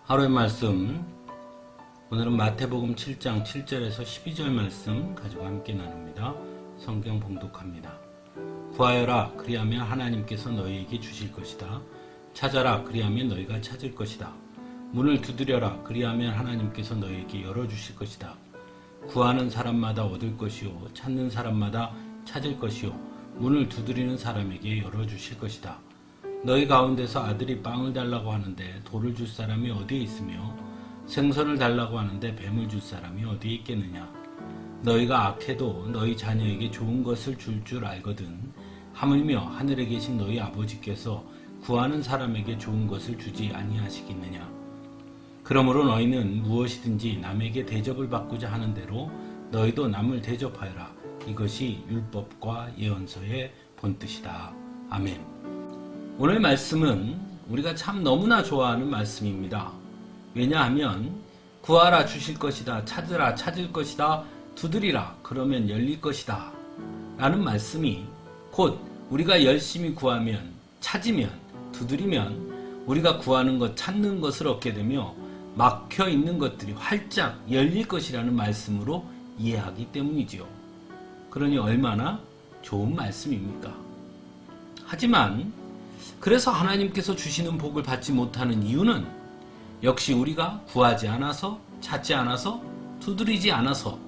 하루의 말씀, 오늘은 마태복음 7장 7절에서 12절 말씀 가지고 함께 나눕니다. 성경 봉독합니다. 구하여라, 그리하면 하나님께서 너희에게 주실 것이다. 찾아라, 그리하면 너희가 찾을 것이다. 문을 두드려라, 그리하면 하나님께서 너희에게 열어주실 것이다. 구하는 사람마다 얻을 것이요, 찾는 사람마다 찾을 것이요, 문을 두드리는 사람에게 열어주실 것이다. 너희 가운데서 아들이 빵을 달라고 하는데 돌을 줄 사람이 어디에 있으며 생선을 달라고 하는데 뱀을 줄 사람이 어디에 있겠느냐. 너희가 악해도 너희 자녀에게 좋은 것을 줄 알거든. 하물며 하늘에 계신 너희 아버지께서 구하는 사람에게 좋은 것을 주지 아니하시겠느냐. 그러므로 너희는 무엇이든지 남에게 대접을 받고자 하는 대로 너희도 남을 대접하여라. 이것이 율법과 예언서의 본뜻이다. 아멘. 오늘 말씀은 우리가 참 너무나 좋아하는 말씀입니다. 왜냐하면 구하라 주실 것이다, 찾으라 찾을 것이다, 두드리라 그러면 열릴 것이다 라는 말씀이 곧 우리가 열심히 구하면, 찾으면, 두드리면 우리가 구하는 것, 찾는 것을 얻게 되며 막혀 있는 것들이 활짝 열릴 것이라는 말씀으로 이해하기 때문이지요. 그러니 얼마나 좋은 말씀입니까? 하지만 그래서 하나님께서 주시는 복을 받지 못하는 이유는 역시 우리가 구하지 않아서, 찾지 않아서, 두드리지 않아서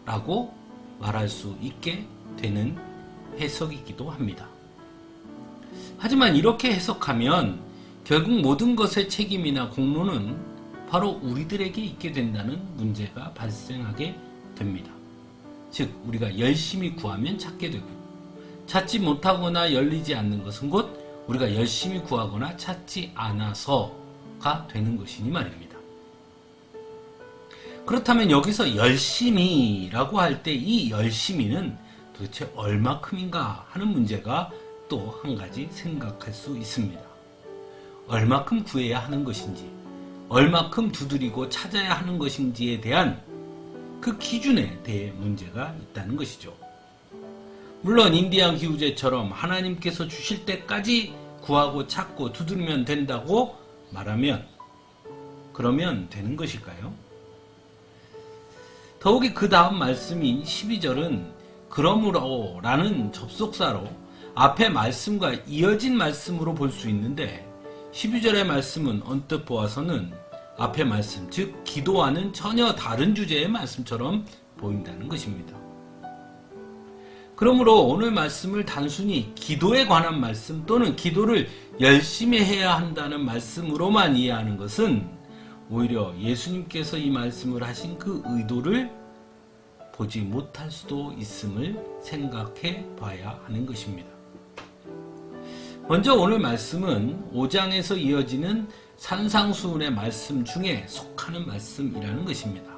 라고 말할 수 있게 되는 해석이기도 합니다. 하지만 이렇게 해석하면 결국 모든 것의 책임이나 공로는 바로 우리들에게 있게 된다는 문제가 발생하게 됩니다. 즉 우리가 열심히 구하면 찾게 되고, 찾지 못하거나 열리지 않는 것은 곧 우리가 열심히 구하거나 찾지 않아서가 되는 것이니 말입니다. 그렇다면 여기서 열심히라고 할 때 이 열심히는 도대체 얼마큼인가 하는 문제가 또 한 가지 생각할 수 있습니다. 얼마큼 구해야 하는 것인지, 얼마큼 두드리고 찾아야 하는 것인지에 대한 그 기준에 대해 문제가 있다는 것이죠. 물론 인디안 기후제처럼 하나님께서 주실 때까지 구하고 찾고 두드리면 된다고 말하면 그러면 되는 것일까요? 더욱이 그 다음 말씀인 12절은 그러므로 라는 접속사로 앞의 말씀과 이어진 말씀으로 볼 수 있는데 12절의 말씀은 언뜻 보아서는 앞의 말씀, 즉 기도와는 전혀 다른 주제의 말씀처럼 보인다는 것입니다. 그러므로 오늘 말씀을 단순히 기도에 관한 말씀 또는 기도를 열심히 해야 한다는 말씀으로만 이해하는 것은 오히려 예수님께서 이 말씀을 하신 그 의도를 보지 못할 수도 있음을 생각해 봐야 하는 것입니다. 먼저 오늘 말씀은 5장에서 이어지는 산상수훈의 말씀 중에 속하는 말씀이라는 것입니다.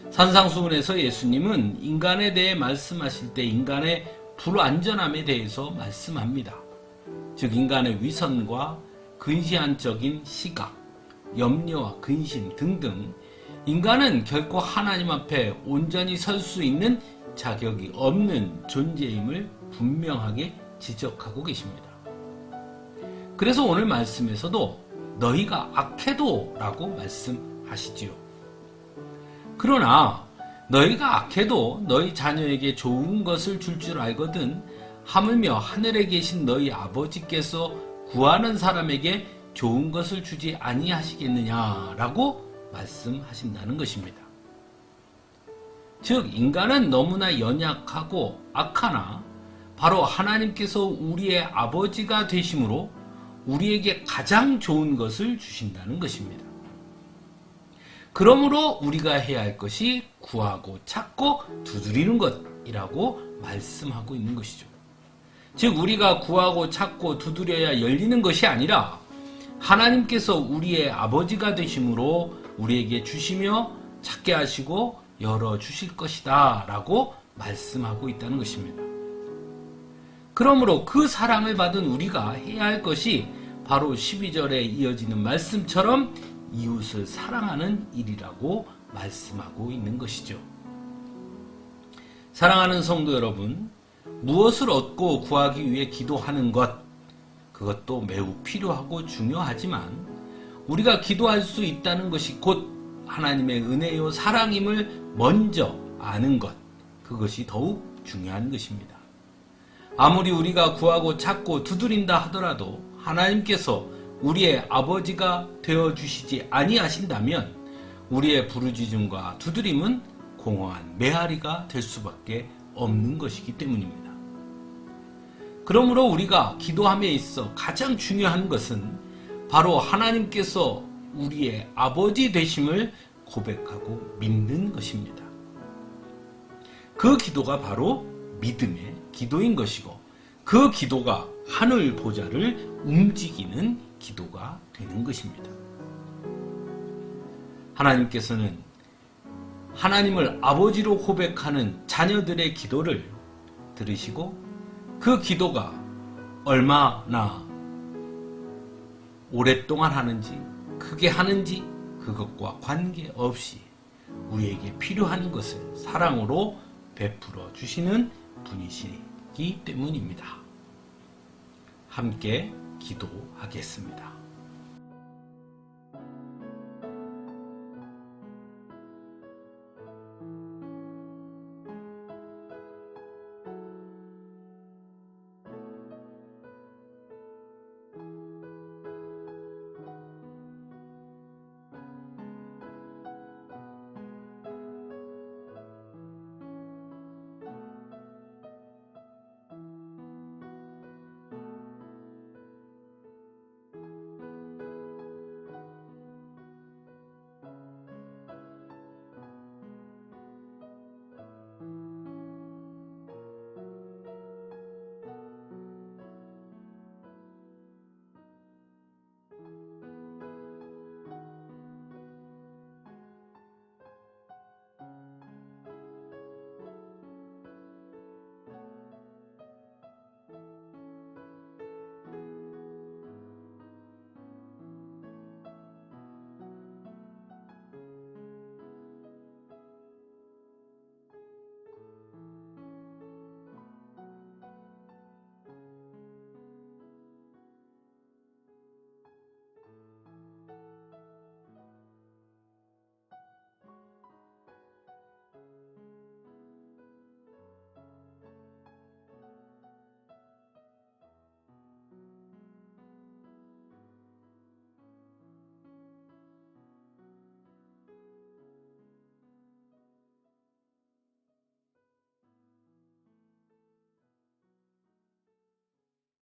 산상수훈에서 예수님은 인간에 대해 말씀하실 때 인간의 불완전함에 대해서 말씀합니다. 즉 인간의 위선과 근시안적인 시각, 염려와 근심 등등 인간은 결코 하나님 앞에 온전히 설 수 있는 자격이 없는 존재임을 분명하게 지적하고 계십니다. 그래서 오늘 말씀에서도 너희가 악해도 라고 말씀하시지요. 그러나 너희가 악해도 너희 자녀에게 좋은 것을 줄 알거든 하물며 하늘에 계신 너희 아버지께서 구하는 사람에게 좋은 것을 주지 아니하시겠느냐라고 말씀하신다는 것입니다. 즉 인간은 너무나 연약하고 악하나 바로 하나님께서 우리의 아버지가 되심으로 우리에게 가장 좋은 것을 주신다는 것입니다. 그러므로 우리가 해야 할 것이 구하고 찾고 두드리는 것이라고 말씀하고 있는 것이죠. 즉 우리가 구하고 찾고 두드려야 열리는 것이 아니라 하나님께서 우리의 아버지가 되심으로 우리에게 주시며 찾게 하시고 열어주실 것이다 라고 말씀하고 있다는 것입니다. 그러므로 그 사랑을 받은 우리가 해야 할 것이 바로 12절에 이어지는 말씀처럼 이웃을 사랑하는 일이라고 말씀하고 있는 것이죠. 사랑하는 성도 여러분, 무엇을 얻고 구하기 위해 기도하는 것, 그것도 매우 필요하고 중요하지만 우리가 기도할 수 있다는 것이 곧 하나님의 은혜요 사랑임을 먼저 아는 것, 그것이 더욱 중요한 것입니다. 아무리 우리가 구하고 찾고 두드린다 하더라도 하나님께서 우리의 아버지가 되어주시지 아니하신다면 우리의 부르짖음과 두드림은 공허한 메아리가 될 수밖에 없는 것이기 때문입니다. 그러므로 우리가 기도함에 있어 가장 중요한 것은 바로 하나님께서 우리의 아버지 되심을 고백하고 믿는 것입니다. 그 기도가 바로 믿음의 기도인 것이고 그 기도가 하늘 보좌를 움직이는 기도가 되는 것입니다. 하나님께서는 하나님을 아버지로 고백하는 자녀들의 기도를 들으시고 그 기도가 얼마나 오랫동안 하는지 크게 하는지 그것과 관계없이 우리에게 필요한 것을 사랑으로 베풀어 주시는 분이시기 때문입니다. 함께 기도하겠습니다.